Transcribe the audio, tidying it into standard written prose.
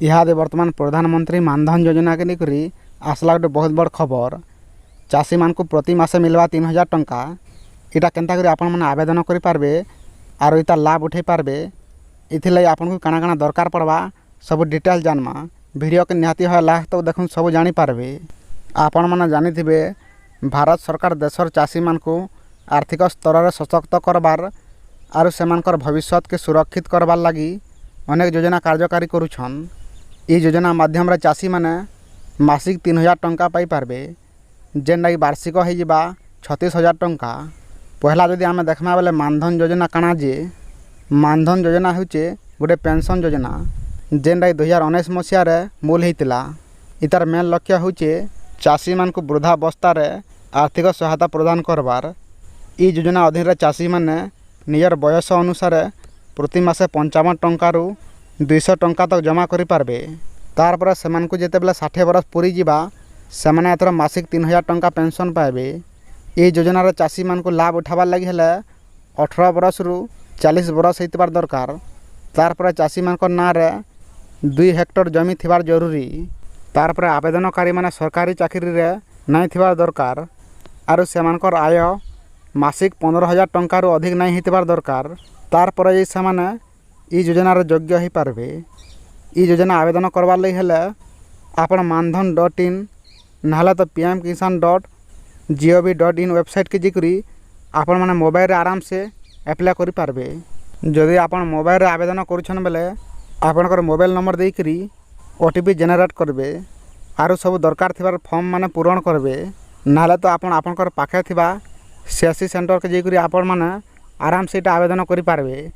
इहादे वर्तमान प्रधानमंत्री मानधन योजना के निकरी आसला गोटे बहुत बड़ खबर। चाषी मान को प्रति मासे मिलवा 3000 टंका। इटा केनता करी आपण माने आवेदन करि पारबे आरो इता लाभ उठे पारबे। इथिले आपन को काना काना दरकार पड़वा सब डिटेल जानमा। वीडियो के निहाती है लास्ट तो देखुन सब जानी पारबे। आपण माने जानि थिबे भारत सरकार देशर चाषी मान को आर्थिक स्तर रे सशक्त करबार आरो सेमानकर भविष्य के सुरक्षित करबार लागि अनेक योजना कार्यकारी करूछन। ई योजना माध्यम रे चाषी माने मासिक 3000 टंका पाई पारबे, जेन लागि वार्षिक हो जिबा 36000 टंका। पहला जदि आमे देखमा बेले मानधन योजना काना जे मानधन योजना होचे गोटे पेंशन योजना जेन लागि 2019 मसिया रे मूल हेतिला। इतार मेन लक्ष्य होचे चाषी मान को वृद्धावस्था रे आर्थिक सहायता प्रदान करबार। ई योजना अधीन रे चाषी माने निजर बयस अनुसार प्रति मासे 55 टंका रु 200 टंका तक जमा करि पारबे। तार पर सेमान को जेते बेले 60 बरस पूरी जिबा सेमाने एतर मासिक 3000 टंका पेंशन पाइबे। ई योजना रे चाषी मान को लाभ उठाबार लागि हेले 18 बरस रु 40 बरस हेतिबार दरकार। तार पर चाषी मान को ना रे 2 हेक्टर जमी थिबार जरूरी। तार पर आवेदनकारी माने सरकारी चाकरी रे नहीं थिबार दरकार आरो सेमानकर आय मासिक 15000 टंका रु अधिक नहीं हेतिबार दरकार। तार पर जे सेमाने ई योजना रे योग्य ही पारबे। ई योजना आवेदन करबार लागि हेले आपण मानधन.in नाले तो pmkisan.gov.in वेबसाइट के जिकरी आपण माने मोबाइल रे आराम से अप्लाई करि पारबे। जदि आपण मोबाइल रे आवेदन करूछन बेले आपनकर मोबाइल नंबर देकरी ओटीपी जनरेट करबे आरो सब दरकार थिबार फॉर्म माने पूरण करबे। नाले तो आपण आपनकर पाखे थिबा सीएससी सेंटर के जिकरी आपण माने आराम से आवेदन करि पारबे।